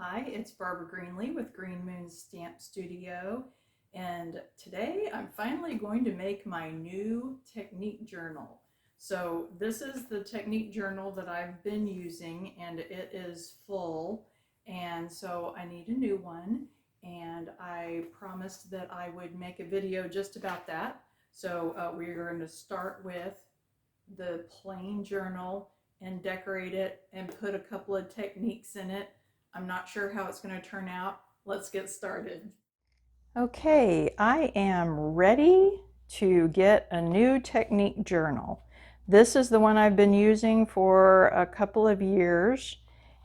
Hi, it's Barbara Greenlee with Green Moon Stamp Studio, and today I'm finally going to make my new technique journal. So this is the technique journal that I've been using, and it is full, and so I need a new one, and I promised that I would make a video just about that. So we're going to start with the plain journal and decorate it and put a couple of techniques in it. I'm not sure how it's going to turn out. Let's get started. Okay, I am ready to get a new technique journal. This is the one I've been using for a couple of years,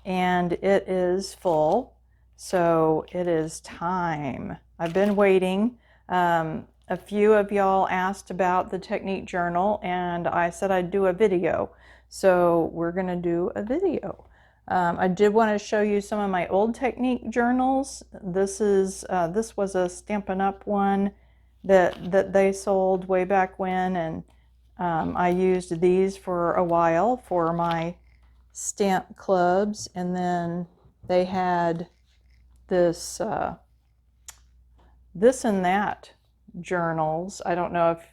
and it is full, so it is time. I've been waiting. A few of y'all asked about the technique journal, and I said I'd do a video, so we're going to do a video. I did want to show you some of my old technique journals. This was a Stampin' Up! One that they sold way back when, and I used these for a while for my stamp clubs. And then they had this this and that journals. I don't know if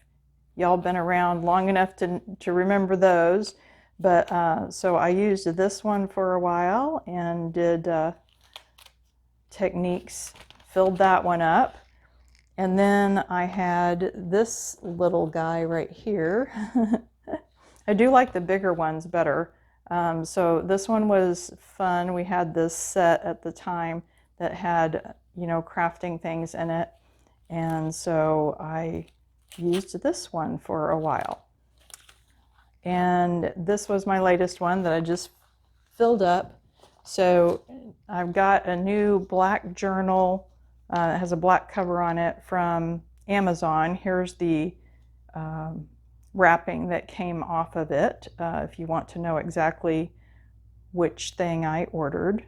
y'all been around long enough to remember those. But so I used this one for a while and did techniques, filled that one up. And then I had this little guy right here. I do like the bigger ones better. So this one was fun. We had this set at the time that had, crafting things in it. And so I used this one for a while. And this was my latest one that I just filled up. So I've got a new black journal. It has a black cover on it from Amazon. Here's the wrapping that came off of it, if you want to know exactly which thing I ordered.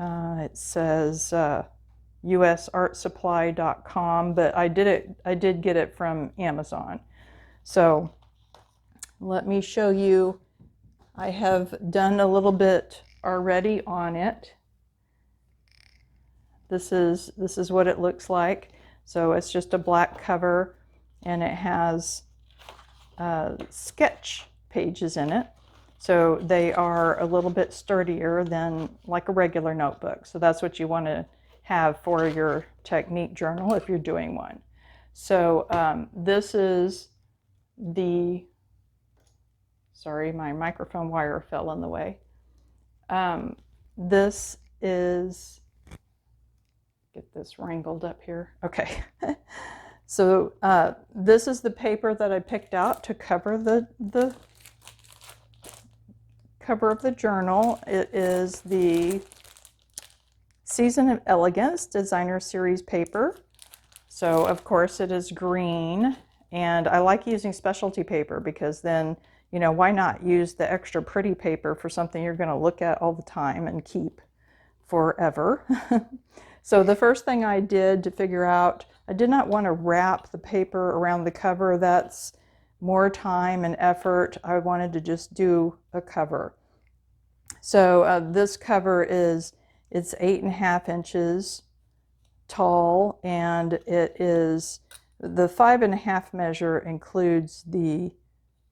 It says usartsupply.com, but I did get it from Amazon. So let me show you. I have done a little bit already on it. This is what it looks like. So it's just a black cover, and it has sketch pages in it. So they are a little bit sturdier than like a regular notebook. So that's what you want to have for your technique journal if you're doing one. So this is the Sorry, my microphone wire fell in the way. This is, get this wrangled up here. Okay. So this is the paper that I picked out to cover the cover of the journal. It is the Season of Elegance Designer Series paper. So of course it is green, and I like using specialty paper because then why not use the extra pretty paper for something you're going to look at all the time and keep forever? So the first thing I did to figure out, I did not want to wrap the paper around the cover. That's more time and effort. I wanted to just do a cover. So this cover it's 8.5 inches tall, and it is, the 5.5 measure includes the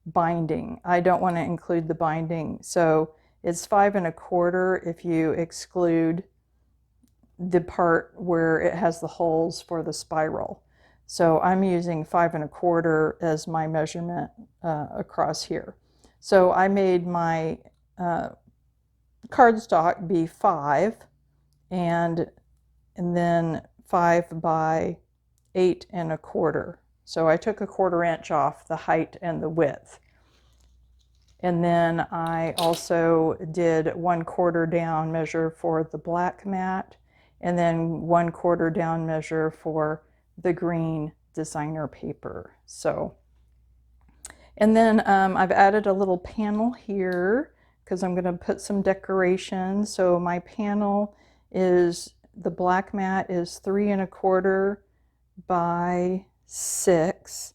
binding. I don't want to include the binding, so it's 5 1/4 if you exclude the part where it has the holes for the spiral. So I'm using 5 1/4 as my measurement across here. So I made my cardstock be 5 and then 5 by 8 1/4. So I took 1/4 inch off the height and the width. And then I also did 1/4 down measure for the black mat, and then 1/4 down measure for the green designer paper. So, and then I've added a little panel here because I'm going to put some decoration. So my panel is, the black mat is 3 1/4 by 6,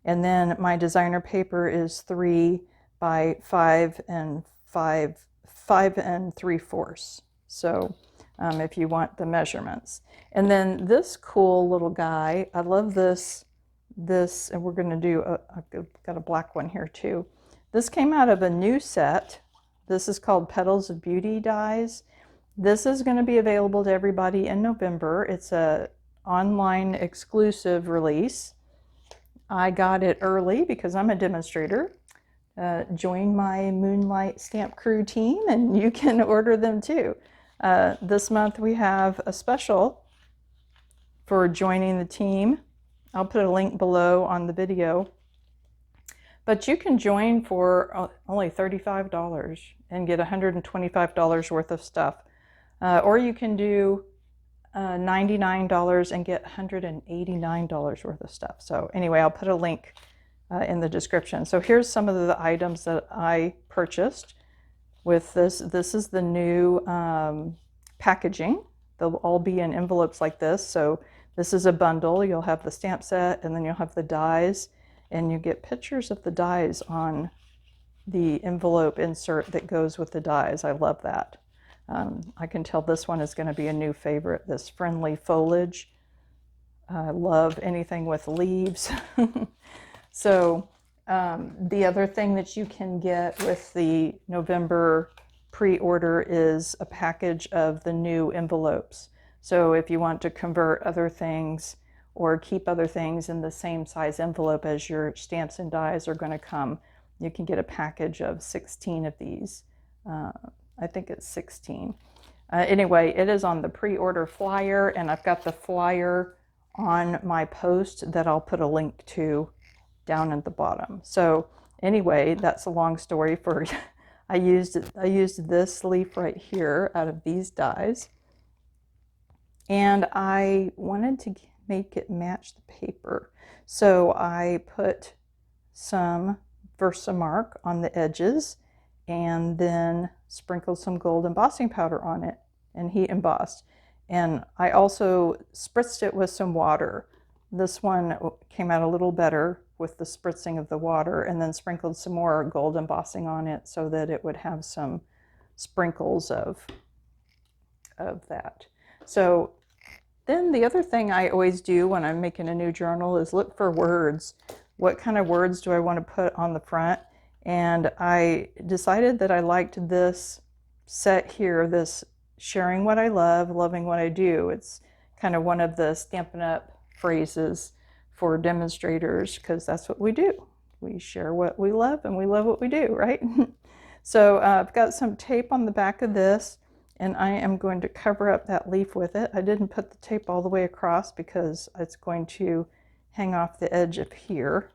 and then my designer paper is 3 by 5 3/4. So if you want the measurements. And then this cool little guy, I love this, and we're going to do, I've got a black one here too. This came out of a new set. This is called Petals of Beauty dies. This is going to be available to everybody in November. It's a online exclusive release. I got it early because I'm a demonstrator. Join my Moonlight Stamp Crew team and you can order them too. This month we have a special for joining the team. I'll put a link below on the video. But you can join for only $35 and get $125 worth of stuff. Or you can do $99 and get $189 worth of stuff. So anyway, I'll put a link in the description. So here's some of the items that I purchased with this. This is the new packaging. They'll all be in envelopes like this. So this is a bundle. You'll have the stamp set and then you'll have the dies, and you get pictures of the dies on the envelope insert that goes with the dies. I love that. I can tell this one is going to be a new favorite, this friendly foliage. I love anything with leaves. So the other thing that you can get with the November pre-order is a package of the new envelopes. So if you want to convert other things or keep other things in the same size envelope as your stamps and dies are going to come, you can get a package of 16 of these. I think it's 16. Anyway, it is on the pre-order flyer, and I've got the flyer on my post that I'll put a link to down at the bottom. So anyway, that's a long story for I used this leaf right here out of these dies, and I wanted to make it match the paper. So I put some Versamark on the edges and then sprinkled some gold embossing powder on it and heat embossed. And I also spritzed it with some water. This one came out a little better with the spritzing of the water, and then sprinkled some more gold embossing on it so that it would have some sprinkles of that. So then the other thing I always do when I'm making a new journal is look for words. What kind of words do I want to put on the front? And I decided that I liked this set here, this sharing what I love, loving what I do. It's kind of one of the Stampin' Up! Phrases for demonstrators, because that's what we do. We share what we love and we love what we do, right? So I've got some tape on the back of this, and I am going to cover up that leaf with it. I didn't put the tape all the way across because it's going to hang off the edge of here.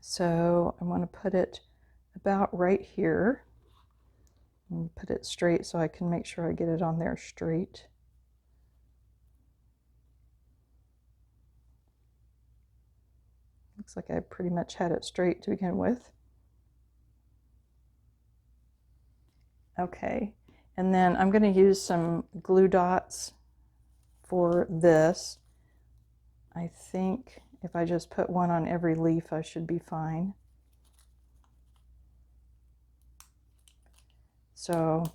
So I want to put it about right here and put it straight so I can make sure I get it on there straight. Looks like I pretty much had it straight to begin with. Okay, and then I'm going to use some glue dots for this. I think if I just put one on every leaf, I should be fine. So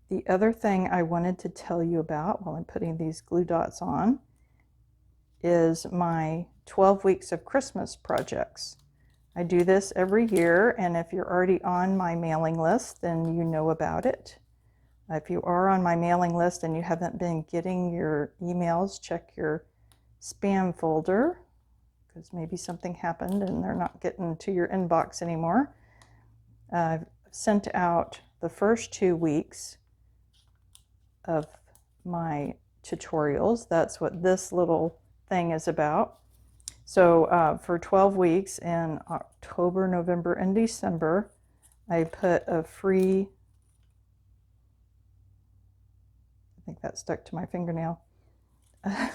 the other thing I wanted to tell you about while I'm putting these glue dots on is my 12 weeks of Christmas projects. I do this every year, and if you're already on my mailing list, then you know about it. If you are on my mailing list and you haven't been getting your emails, check your spam folder, because maybe something happened and they're not getting to your inbox anymore. I've sent out the first 2 weeks of my tutorials. That's what this little thing is about. So for 12 weeks in October, November, and December, I put a free, I think that stuck to my fingernail. I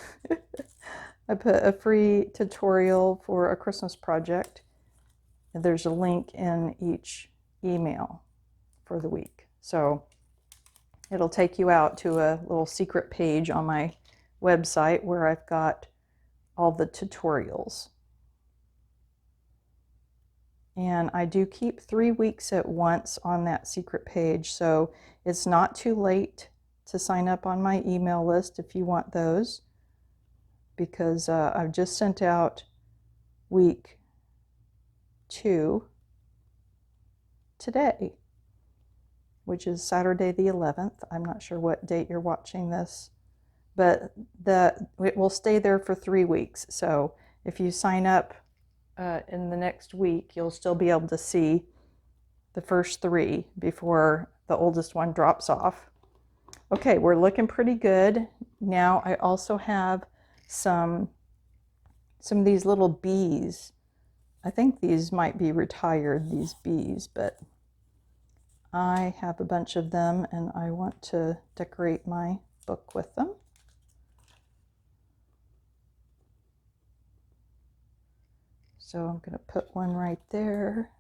put a free tutorial for a Christmas project. And there's a link in each email for the week. So it'll take you out to a little secret page on my website where I've got all the tutorials. And I do keep 3 weeks at once on that secret page, so it's not too late to sign up on my email list if you want those, because I've just sent out week 2 today, which is Saturday the 11th. I'm not sure what date you're watching this, but it will stay there for 3 weeks. So if you sign up in the next week, you'll still be able to see the first 3 before the oldest one drops off. Okay, we're looking pretty good. Now I also have some of these little bees. I think these might be retired, these bees, but I have a bunch of them and I want to decorate my book with them. So I'm going to put one right there.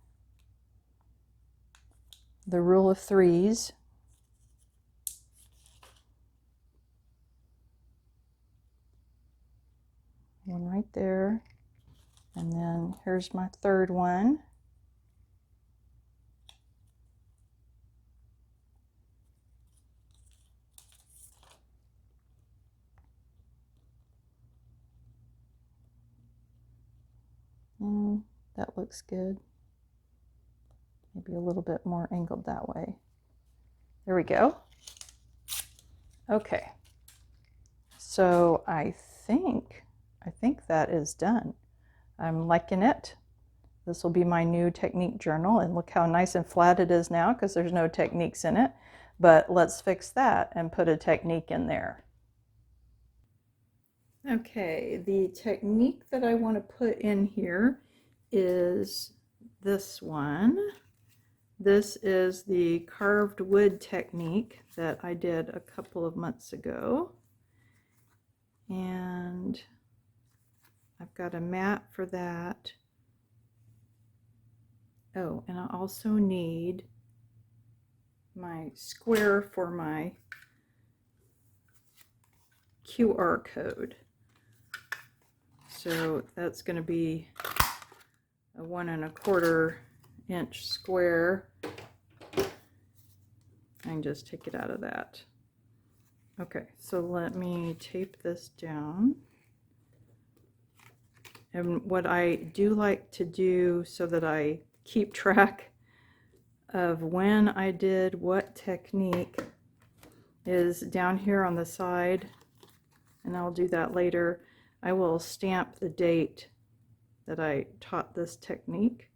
The rule of 3s. One right there. And then here's my third one. And that looks good. Maybe a little bit more angled that way. There we go. Okay. So I think that is done. I'm liking it. This will be my new technique journal, and look how nice and flat it is now because there's no techniques in it. But let's fix that and put a technique in there. Okay, the technique that I want to put in here is this one. This is the carved wood technique that I did a couple of months ago. And I've got a mat for that. Oh, and I also need my square for my QR code. So that's going to be a 1 1/4 inch square. I can just take it out of that. Okay, so let me tape this down. And what I do like to do so that I keep track of when I did what technique is down here on the side, and I'll do that later. I will stamp the date that I taught this technique,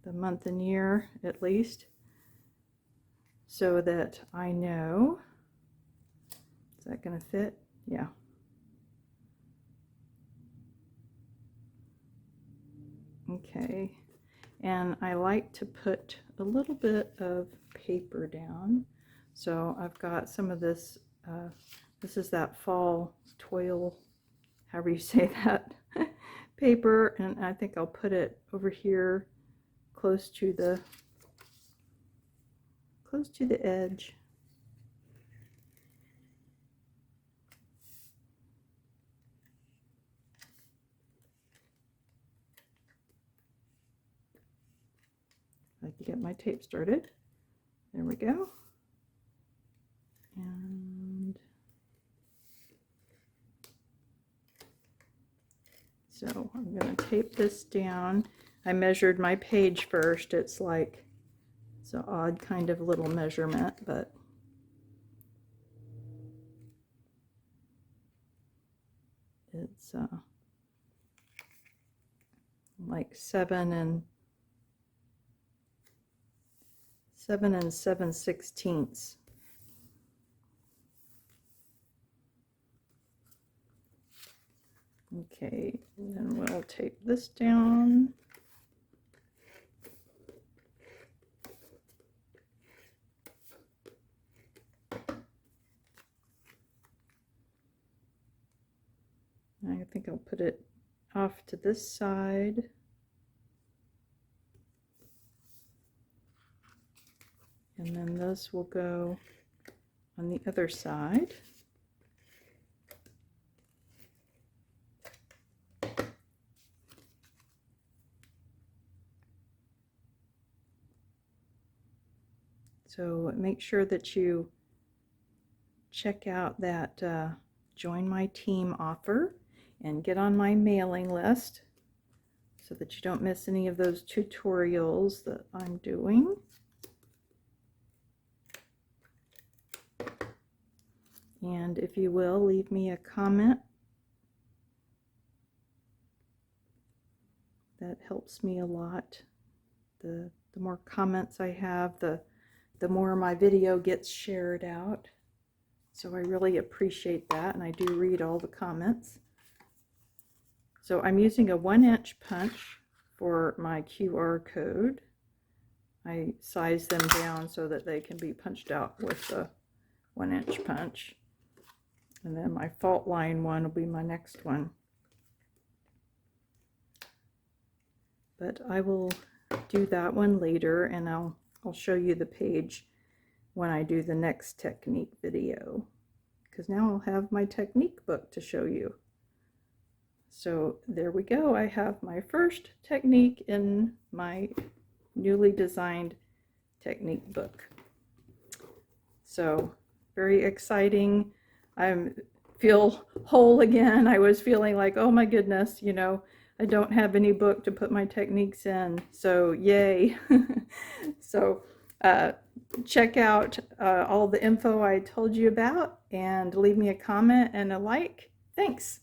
the month and year at least, so that I know. Is that going to fit? Yeah. Okay, and I like to put a little bit of paper down. So I've got some of this, this is that fall toil, however you say that, paper, and I think I'll put it over here close to the edge. I can get my tape started. There we go. And so I'm going to tape this down. I measured my page first. It's like, it's an odd kind of little measurement, but it's like 7 7/16. Okay, and then we'll tape this down. I think I'll put it off to this side. And then this will go on the other side. So make sure that you check out that join my team offer and get on my mailing list so that you don't miss any of those tutorials that I'm doing. And if you will, leave me a comment. That helps me a lot. The more comments I have, the more my video gets shared out. So I really appreciate that, and I do read all the comments. So I'm using a 1-inch punch for my QR code. I size them down so that they can be punched out with the 1-inch punch. And then my fault line one will be my next one. But I will do that one later, and I'll show you the page when I do the next technique video, because now I'll have my technique book to show you. So there we go. I have my first technique in my newly designed technique book. So very exciting. I feel whole again. I was feeling like, oh my goodness, you know, I don't have any book to put my techniques in. So yay. So check out all the info I told you about, and leave me a comment and a like. Thanks.